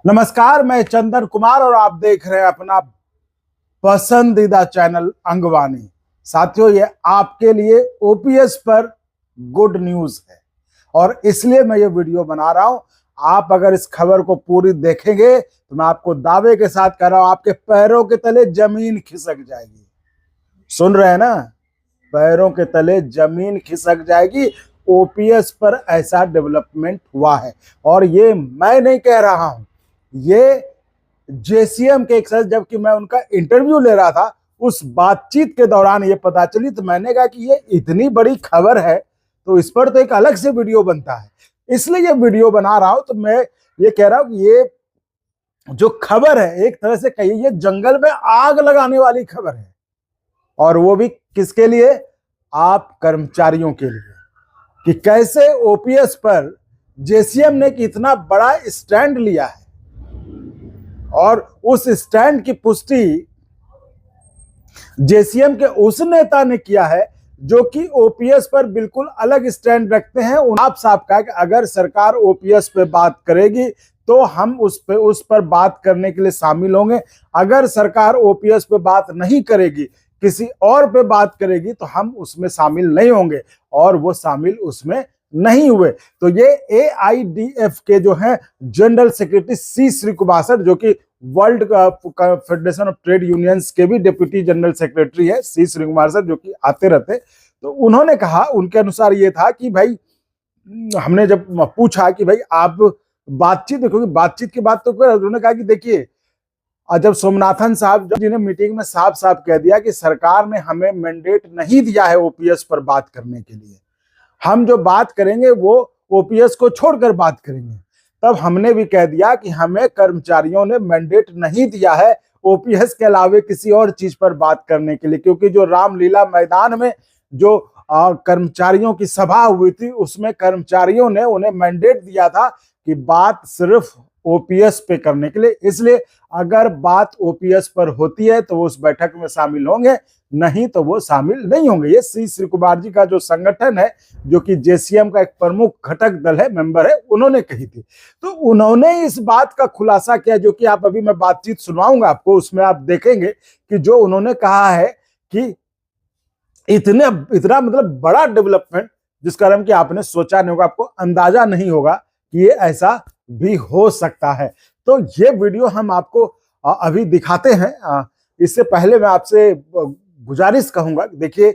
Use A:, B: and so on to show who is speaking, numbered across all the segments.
A: नमस्कार, मैं चंदन कुमार और आप देख रहे हैं अपना पसंदीदा चैनल अंगवानी। साथियों, ये आपके लिए ओपीएस पर गुड न्यूज है और इसलिए मैं ये वीडियो बना रहा हूं। आप अगर इस खबर को पूरी देखेंगे तो मैं आपको दावे के साथ कह रहा हूं, आपके पैरों के तले जमीन खिसक जाएगी। सुन रहे हैं ना? पैरों के तले जमीन खिसक जाएगी। ओपीएस पर ऐसा डेवलपमेंट हुआ है और ये मैं नहीं कह रहा हूं, ये जेसीएम के एक सदस्य, जबकि मैं उनका इंटरव्यू ले रहा था, उस बातचीत के दौरान ये पता चली। तो मैंने कहा कि ये इतनी बड़ी खबर है तो इस पर तो एक अलग से वीडियो बनता है, इसलिए ये वीडियो बना रहा हूं। तो मैं ये कह रहा हूं कि ये जो खबर है, एक तरह से कहिए ये जंगल में आग लगाने वाली खबर है। और वो भी किसके लिए? आप कर्मचारियों के लिए, कि कैसे ओपीएस पर जेसीएम ने इतना बड़ा स्टैंड लिया है और उस स्टैंड की पुष्टि जेसीएम के उस नेता ने किया है जो कि ओपीएस पर बिल्कुल अलग स्टैंड रखते हैं। आप साफ कहा कि अगर सरकार ओपीएस पे बात करेगी तो हम उस पर बात करने के लिए शामिल होंगे। अगर सरकार ओपीएस पे बात नहीं करेगी, किसी और पे बात करेगी, तो हम उसमें शामिल नहीं होंगे। और वो शामिल उसमें नहीं हुए। तो ये एआईडीएफ के जो हैं जनरल सेक्रेटरी सी श्रीवास्तव, जो कि world federation of trade unions के भी डिप्टी जनरल सेक्रेटरी है सी श्रीवास्तव, जो कि आते रहते, तो उन्होंने कहा, उनके अनुसार ये था कि भाई, हमने जब पूछा कि भाई आप बातचीत, क्योंकि बातचीत की बात तो उन्होंने कहा कि देखिए, जब सोमनाथन साहब जिन्हें मीटिंग में साफ साफ कह दिया कि सरकार ने हमें मैंडेट नहीं दिया है ओपीएस पर बात करने के लिए, हम जो बात करेंगे वो ओपीएस को छोड़कर बात करेंगे, तब हमने भी कह दिया कि हमें कर्मचारियों ने मैंडेट नहीं दिया है ओपीएस के अलावे किसी और चीज पर बात करने के लिए। क्योंकि जो रामलीला मैदान में जो कर्मचारियों की सभा हुई थी, उसमें कर्मचारियों ने उन्हें मैंडेट दिया था कि बात सिर्फ ओपीएस पे करने के लिए। इसलिए अगर बात ओपीएस पर होती है तो वो उस बैठक में शामिल होंगे, नहीं तो वो शामिल नहीं होंगे। ये सी श्री कुमार जी का जो संगठन है, जो कि जेसीएम का एक प्रमुख घटक दल है, मेंबर है, उन्होंने कही थी। तो उन्होंने इस बात का खुलासा किया, जो कि आप अभी मैं बातचीत सुनवाऊंगा आपको, उसमें आप देखेंगे कि जो उन्होंने कहा है कि इतना मतलब बड़ा डेवलपमेंट, जिस कारण कि आपने सोचा नहीं होगा, आपको अंदाजा नहीं होगा कि ये ऐसा भी हो सकता है। तो ये वीडियो हम आपको अभी दिखाते हैं। इससे पहले मैं आपसे गुजारिश कहूंगा, देखिए,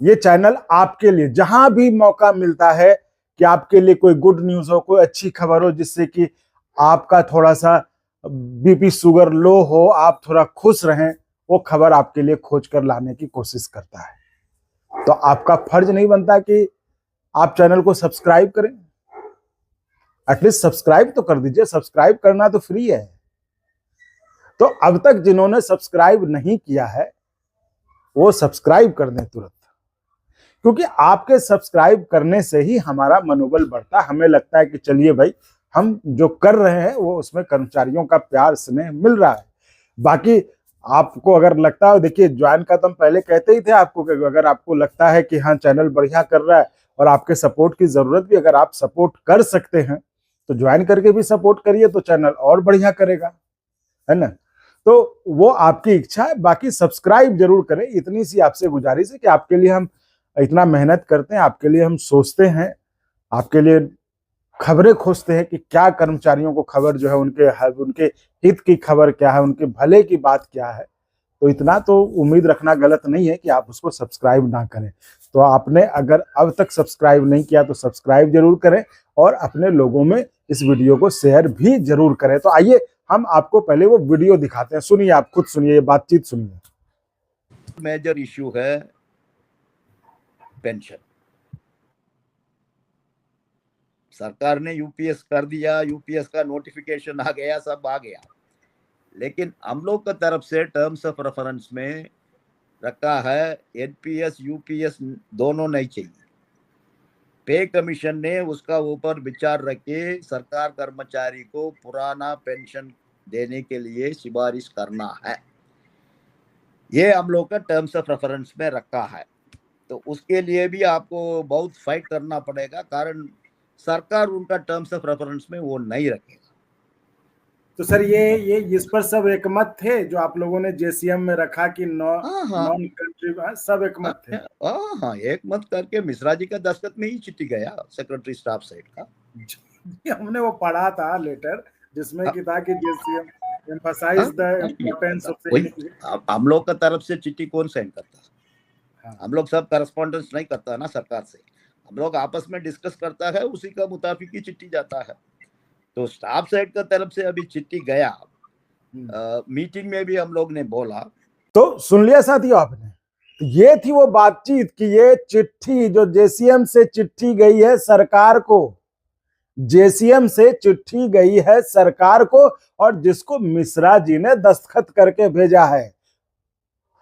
A: ये चैनल आपके लिए जहां भी मौका मिलता है कि आपके लिए कोई गुड न्यूज हो, कोई अच्छी खबर हो, जिससे कि आपका थोड़ा सा बीपी शुगर लो हो, आप थोड़ा खुश रहें, वो खबर आपके लिए खोज कर लाने की कोशिश करता है। तो आपका फर्ज नहीं बनता कि आप चैनल को सब्सक्राइब करें? एटलीस्ट सब्सक्राइब तो कर दीजिए। सब्सक्राइब करना तो फ्री है। तो अब तक जिन्होंने सब्सक्राइब नहीं किया है वो सब्सक्राइब कर दें तुरंत, क्योंकि आपके सब्सक्राइब करने से ही हमारा मनोबल बढ़ता है। हमें लगता है कि चलिए भाई, हम जो कर रहे हैं वो उसमें कर्मचारियों का प्यार स्नेह मिल रहा है। बाकी आपको अगर लगता है, देखिए, ज्वाइन का तो हम पहले कहते ही थे आपको कि अगर आपको लगता है कि हाँ, चैनल बढ़िया कर रहा है और आपके सपोर्ट की जरूरत भी, अगर आप सपोर्ट कर सकते हैं तो ज्वाइन करके भी सपोर्ट करिए, तो चैनल और बढ़िया करेगा, है ना? तो वो आपकी इच्छा है। बाकी सब्सक्राइब जरूर करें, इतनी सी आपसे गुजारिश है कि आपके लिए हम इतना मेहनत करते हैं, आपके लिए हम सोचते हैं, आपके लिए खबरें खोजते हैं कि क्या कर्मचारियों को खबर जो है, उनके हित की खबर क्या है, उनके भले की बात क्या है। तो इतना तो उम्मीद रखना गलत नहीं है कि आप उसको सब्सक्राइब ना करें। तो आपने अगर अब तक सब्सक्राइब नहीं किया तो सब्सक्राइब जरूर करें और अपने लोगों में इस वीडियो को शेयर भी जरूर करें। तो आइए हम आपको पहले वो वीडियो दिखाते हैं। सुनिए, आप खुद सुनिए, ये बातचीत सुनिए।
B: मेजर इश्यू है पेंशन। सरकार ने यूपीएस कर दिया, यूपीएस का नोटिफिकेशन आ गया, सब आ गया, लेकिन हम लोग की तरफ से टर्म्स ऑफ रेफरेंस में रखा है एनपीएस यूपीएस दोनों नहीं चाहिए। पे कमीशन ने उसका ऊपर विचार रख के सरकार कर्मचारी को पुराना पेंशन देने के लिए सिफारिश करना है। ये हम लोग का टर्म्स ऑफ रेफरेंस में रखा है। तो उसके लिए भी आपको बहुत फाइट करना पड़ेगा, कारण सरकार उनका टर्म्स ऑफ रेफरेंस में वो नहीं रखेगा।
A: तो सर ये इस पर सब एकमत थे जो आप लोगों ने जेसीएम में रखा कि
B: हाँ हाँ
A: नॉन कंट्री, सब एकमत थे।
B: हाँ हाँ, एक मत करके मिश्रा जी का दस्तखत में ही चिट्ठी गया सेक्रेटरी स्टाफ साइड का।
A: हमने वो पढ़ा था लेटर जिसमें
B: हाँ
A: कि था कि JCM emphasise the importance of
B: वही, हम लोग का तरफ से चिट्ठी कौन साइन करता?
A: हाँ।
B: हम लोग सब करस्पॉन्डेंस नहीं करता ना सरकार से, हम लोग आपस में डिस्कस करता है, उसी का मुताबिक ही चिट्ठी जाता है। तो स्टाफ साइड का तरफ से अभी चिट्ठी गया, मीटिंग में भी हम लोग ने बोला।
A: तो सुन लिया साथियों आपने, तो ये थी वो बातचीत कि ये चिट्ठी जो जेसीएम से चिट्ठी गई है सरकार को, जेसीएम से चिट्ठी गई है सरकार को, और जिसको मिश्रा जी ने दस्तखत करके भेजा है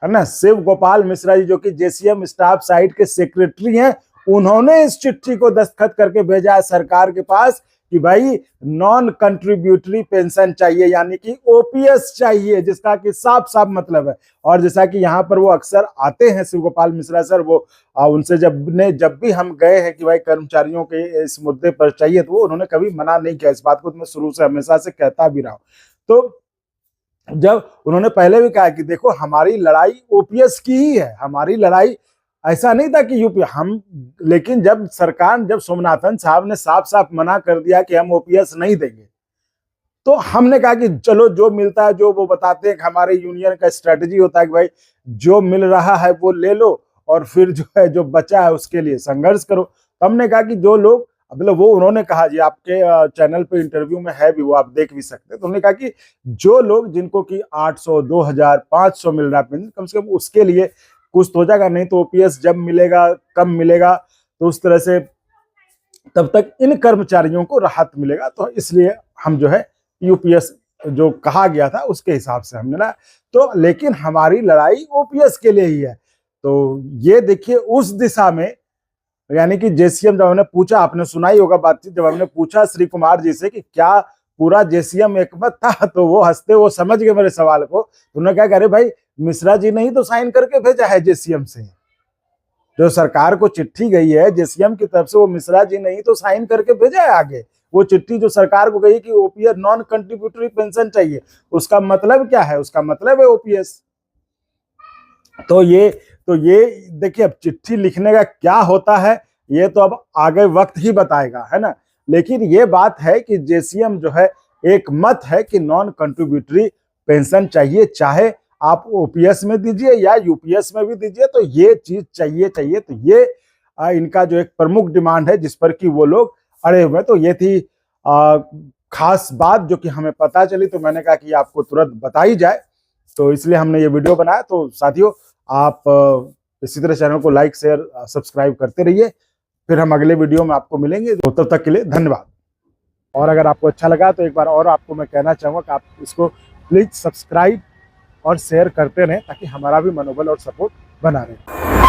A: ना, शिव गोपाल मिश्रा जी जो कि जेसीएम स्टाफ साइट के सेक्रेटरी हैं, उन्होंने इस चिट्ठी को दस्तखत करके भेजा है सरकार के पास कि भाई नॉन कंट्रीब्यूटरी पेंशन चाहिए, यानी कि ओपीएस चाहिए, जिसका कि साफ साफ मतलब है। और जैसा कि यहाँ पर वो अक्सर आते हैं शिव गोपाल मिश्रा सर, वो उनसे जब भी हम गए हैं कि भाई कर्मचारियों के इस मुद्दे पर चाहिए, तो वो उन्होंने कभी मना नहीं किया। इस बात को तो मैं शुरू से हमेशा से कहता भी रहा हूं। तो जब उन्होंने पहले भी कहा कि देखो हमारी लड़ाई ओपीएस की ही है, हमारी लड़ाई, ऐसा नहीं था कि यूपी हम, लेकिन जब सोमनाथन साहब ने साफ साफ मना कर दिया कि हम ओपीएस नहीं देंगे, तो हमने कहा कि चलो जो मिलता है, जो वो बताते हैं कि हमारे यूनियन का स्ट्रेटजी होता है कि भाई जो मिल रहा है वो ले लो, और फिर जो है जो बचा है उसके लिए संघर्ष करो। तो हमने कहा कि जो लोग, मतलब वो उन्होंने कहा जी, आपके चैनल पे इंटरव्यू में है भी, वो आप देख भी सकते हैं। तो उन्होंने कहा कि जो लोग जिनको कि 800, 2000, 500 मिल रहा है, कम से कम उसके लिए कुछ तो हो जाएगा, नहीं तो ओपीएस जब मिलेगा कम मिलेगा, तो उस तरह से तब तक इन कर्मचारियों को राहत मिलेगा। तो इसलिए हम जो है यूपीएस जो कहा गया था उसके हिसाब से हमने ना, तो लेकिन हमारी लड़ाई ओपीएस के लिए ही है। तो ये देखिए उस दिशा में, यानी कि जेसीएम जब हमने पूछा, आपने सुना ही होगा बातचीत, जब हमने पूछा श्री कुमार जी से कि क्या पूरा जेसीएम एकमत था, तो वो हंसते, वो समझ गए मेरे सवाल को। उन्होंने कहा अरे भाई मिश्रा जी ने ही तो साइन करके भेजा है जेसीएम से, जो सरकार को चिट्ठी गई है जेसीएम की तरफ से, वो मिश्रा जी ने ही तो साइन करके भेजा है आगे। वो चिट्ठी जो सरकार को गई कि ओपीएस नॉन कंट्रीब्यूटरी पेंशन चाहिए, उसका मतलब क्या है? उसका मतलब है ओपीएस। तो ये देखिए, अब चिट्ठी लिखने का क्या होता है ये तो अब आगे वक्त ही बताएगा, है ना। लेकिन ये बात है कि जेसीएम जो है एक मत है कि नॉन कंट्रीब्यूटरी पेंशन चाहिए, चाहे आप ओपीएस में दीजिए या यूपीएस में भी दीजिए, तो ये चीज चाहिए। तो ये इनका जो एक प्रमुख डिमांड है जिस पर कि वो लोग अड़े हुए। तो ये थी खास बात जो कि हमें पता चली, तो मैंने कहा कि आपको तुरंत बताई जाए, तो इसलिए हमने ये वीडियो बनाया। तो साथियों, आप इसी तरह चैनल को लाइक, शेयर, सब्सक्राइब करते रहिए। फिर हम अगले वीडियो में आपको मिलेंगे, तो तब तक के लिए धन्यवाद। और अगर आपको अच्छा लगा तो एक बार और आपको मैं कहना चाहूँगा कि आप इसको प्लीज सब्सक्राइब और शेयर करते रहें, ताकि हमारा भी मनोबल और सपोर्ट बना रहे।